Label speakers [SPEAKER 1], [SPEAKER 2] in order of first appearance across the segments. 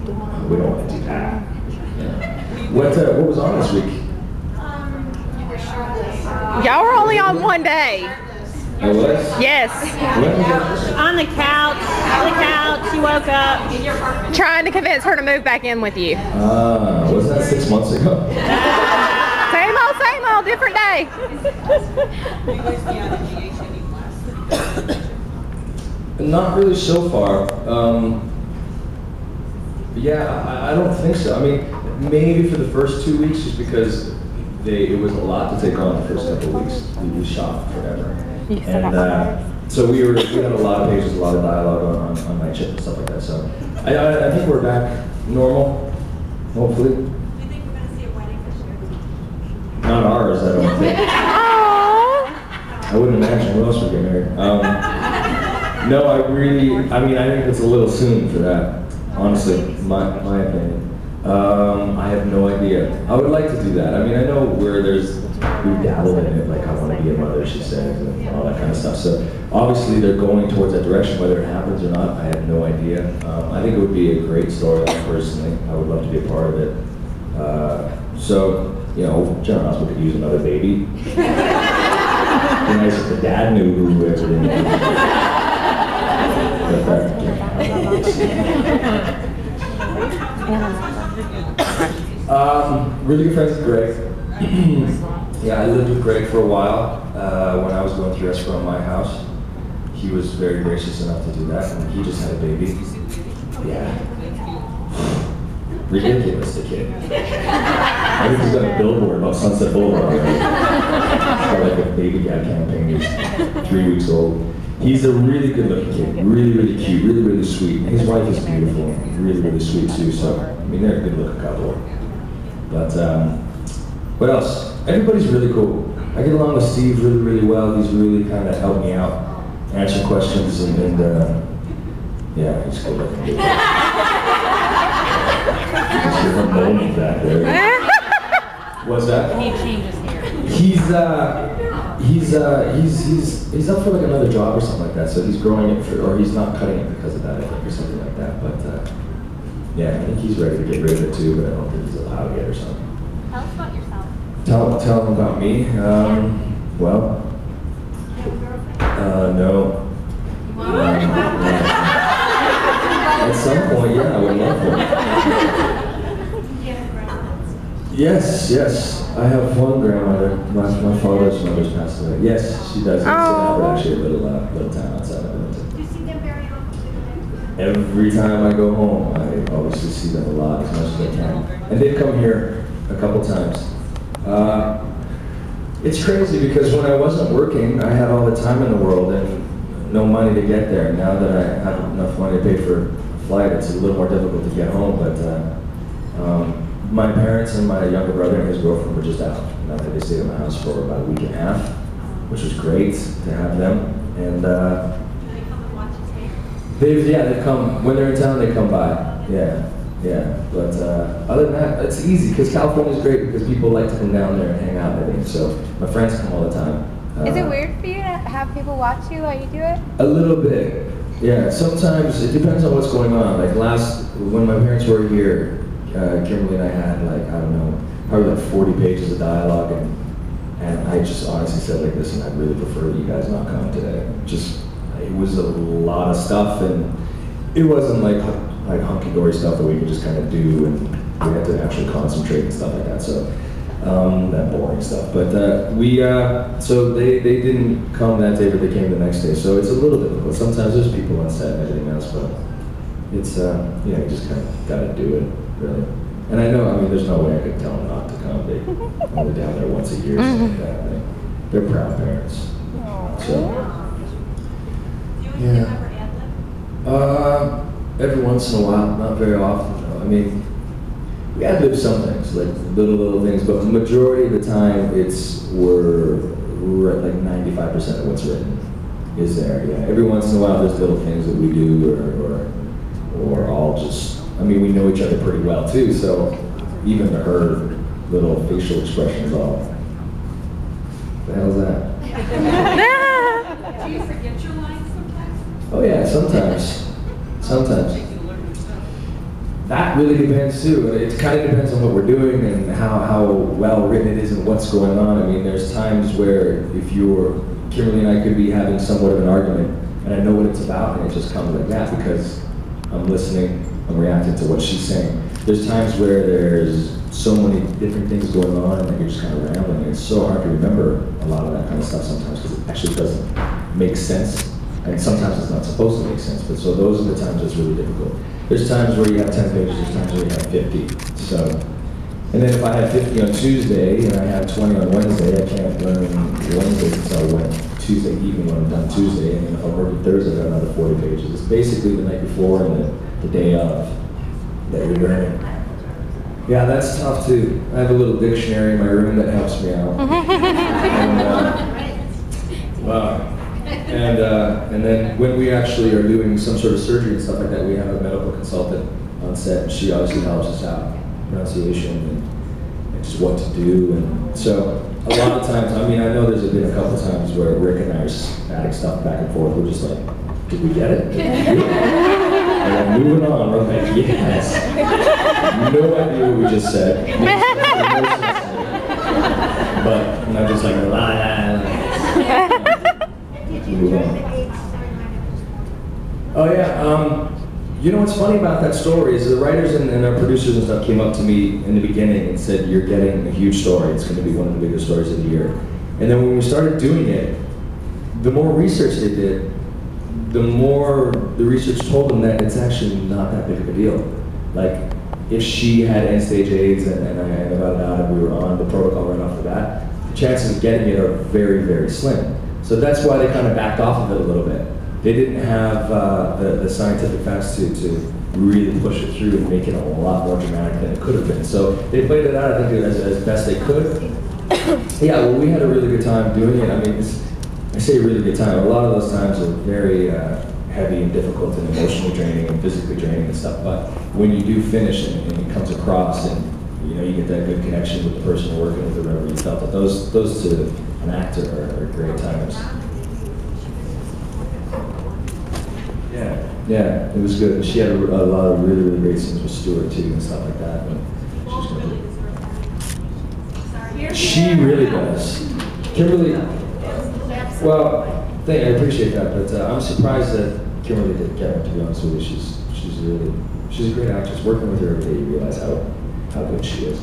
[SPEAKER 1] We don't want to do that. Yeah. What was on this week?
[SPEAKER 2] Y'all were only on one day.
[SPEAKER 1] I was?
[SPEAKER 2] Yes.
[SPEAKER 3] On the couch. She woke up.
[SPEAKER 2] Trying to convince her to move back in with you.
[SPEAKER 1] Wasn't that 6 months ago?
[SPEAKER 2] Same old, different day.
[SPEAKER 1] Not really so far. Yeah, I don't think so. I mean, maybe for the first 2 weeks, just because it was a lot to take on the first couple of weeks. We shot forever. And so we had a lot of pages, a lot of dialogue on night shift and stuff like that. So I think we're back normal, hopefully.
[SPEAKER 4] Do you think we're going to see a wedding this year?
[SPEAKER 1] Not ours, I don't think. I wouldn't imagine who else would get married. No, I think it's a little soon for that, honestly, my opinion. I have no idea. I would like to do that. I mean, I know we dabble in it, like I want to be a mother, she says, and all that kind of stuff. So obviously they're going towards that direction, whether it happens or not, I have no idea. I think it would be a great storyline personally. I would love to be a part of it. So, General Hospital could use another baby. It'd be nice if the dad knew who everything was. Really good friends with Greg. Yeah, I lived with Greg for a while when I was going through escrow in my house. He was very gracious enough to do that, and he just had a baby. Yeah. Ridiculous, the kid. I think he's got a billboard about Sunset Boulevard already. It's got like a baby dad campaign. He's 3 weeks old. He's a really good looking kid, really, really cute, really, really sweet. His wife is beautiful, really, really sweet too, so, I mean, they're a good looking couple. But, what else? Everybody's really cool. I get along with Steve really, really well. He's really kind of helped me out, answer questions, and yeah, he's cool looking dude. There's a moment back there. What's that?
[SPEAKER 3] He changes here.
[SPEAKER 1] He's up for like another job or something like that. So he's growing it or he's not cutting it because of that, I think, or something like that. But yeah, I think he's ready to get rid of it too. But I don't think he's allowed yet or something.
[SPEAKER 4] Tell us about yourself.
[SPEAKER 1] Tell him about me. Well, no. At some point, yeah, I would love one. Yes. I have one grandmother. My father's mother's passed away. Yes, she does. It's actually a little town outside of Edmonton.
[SPEAKER 4] Do you see them very often?
[SPEAKER 1] Every time I go home, I obviously see them a lot, as much as I can. And they've come here a couple times. It's crazy because when I wasn't working, I had all the time in the world and no money to get there. Now that I have enough money to pay for a flight, it's a little more difficult to get home. But my parents and my younger brother and his girlfriend were just out. They stayed in my house for about a week and a half, which was great to have them. And
[SPEAKER 4] Do they come and watch you stay?
[SPEAKER 1] they've come when they're in town. They come by. Yeah. But other than that, it's easy because California is great because people like to come down there and hang out. I think so. My friends come all the time.
[SPEAKER 2] Is it weird for you to have people watch you while you do it?
[SPEAKER 1] A little bit. Yeah. Sometimes it depends on what's going on. Like when my parents were here. Kimberly and I had probably 40 pages of dialogue, and I just honestly said like, listen, I'd really prefer that you guys not come today. It was a lot of stuff, and it wasn't like hunky-dory stuff that we could just kind of do, and we had to actually concentrate and stuff like that. So that boring stuff. But so they didn't come that day, but they came the next day. So it's a little difficult. Sometimes there's people on set and everything else, but it's you just kind of gotta do it. Really. And I know, there's no way I could tell them not to come. They only down there once a year, something like that. They're proud parents. So, yeah. Every once in a while, not very often though. We ad-lib some things, like little things, but the majority of the time we're like 95% of what's written is there, yeah. Every once in a while there's little things that we do or all just, we know each other pretty well too, so even her little facial expressions all, what the hell is that?
[SPEAKER 4] Do you forget your lines sometimes?
[SPEAKER 1] Oh yeah, sometimes. That really depends too. It kind of depends on what we're doing and how well written it is and what's going on. I mean, there's times where if Kimberly and I could be having somewhat of an argument, and I know what it's about, and it just comes like that because I'm listening, I'm reacting to what she's saying. There's times where there's so many different things going on, and you're just kind of rambling. And it's so hard to remember a lot of that kind of stuff sometimes because it actually doesn't make sense, and sometimes it's not supposed to make sense. But so those are the times it's really difficult. There's times where you have 10 pages, there's times where you have 50. So, and then if I have 50 on Tuesday and I have 20 on Wednesday, I can't learn Wednesday until Tuesday evening when I'm done Tuesday. And then if I'm working Thursday, I got another 40 pages. It's basically the night before and the day of that you're learning. Yeah, that's tough too. I have a little dictionary in my room that helps me out. And then when we actually are doing some sort of surgery and stuff like that, we have a medical consultant on set, and she obviously helps us out, pronunciation and just what to do. And so a lot of times, I mean, I know there's been a couple times where Rick and I are adding stuff back and forth. We're just like, did we get it? Did we get it? And then moving on, we're like, yes. No idea what we just said. But I'm not just like, la la la. Move on. Oh yeah, you know what's funny about that story is the writers and our producers and stuff came up to me in the beginning and said, you're getting a huge story, it's going to be one of the biggest stories of the year. And then when we started doing it, the more research they did, the more the research told them that it's actually not that big of a deal. Like, if she had end-stage AIDS and I had about that and we were on the protocol right off the bat, the chances of getting it are very, very slim. So that's why they kind of backed off of it a little bit. They didn't have the scientific facts to really push it through and make it a lot more dramatic than it could have been. So they played it out, I think, as best they could. Yeah, well, we had a really good time doing it. I mean, I say really good time. A lot of those times are very heavy and difficult and emotionally draining and physically draining and stuff. But when you do finish and it comes across and you get that good connection with the person you're working with or whatever, you felt that those to an actor are great times. Yeah, it was good. She had a lot of really, really great scenes with Stuart too and stuff like that. But she really does. Kimberly, well, I appreciate that, but I'm surprised that Kimberly didn't get her, to be honest with you. She's a great actress. Working with her every day, you realize how good she is.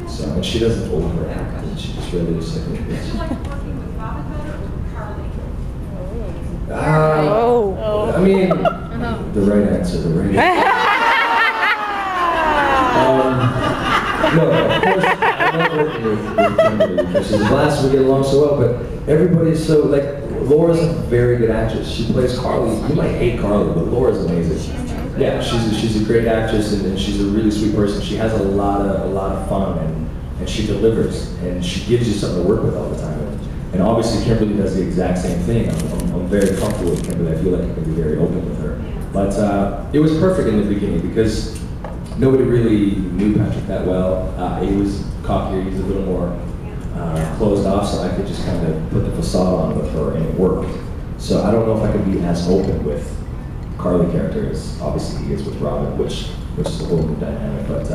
[SPEAKER 1] So, and she doesn't overact, and she just really is like
[SPEAKER 4] Did you like working with Robin better or Carly?
[SPEAKER 1] I mean, the right answer, the right answer. No, of course, I love working with Kimberly because she's a blast, we get along so well, but everybody's so, like, Laura's a very good actress. She plays Carly. You might hate Carly, but Laura's amazing. Yeah, she's a great actress and she's a really sweet person. She has a lot of fun and she delivers and she gives you something to work with all the time. And obviously Kimberly does the exact same thing. I'm very comfortable with Kimberly. I feel like I can be very open with her. But it was perfect in the beginning because nobody really knew Patrick that well. He was cockier, he was a little more closed off, so I could just kind of put the facade on with her and it worked. So I don't know if I could be as open with Carly character as obviously he is with Robin, which is a whole new dynamic. But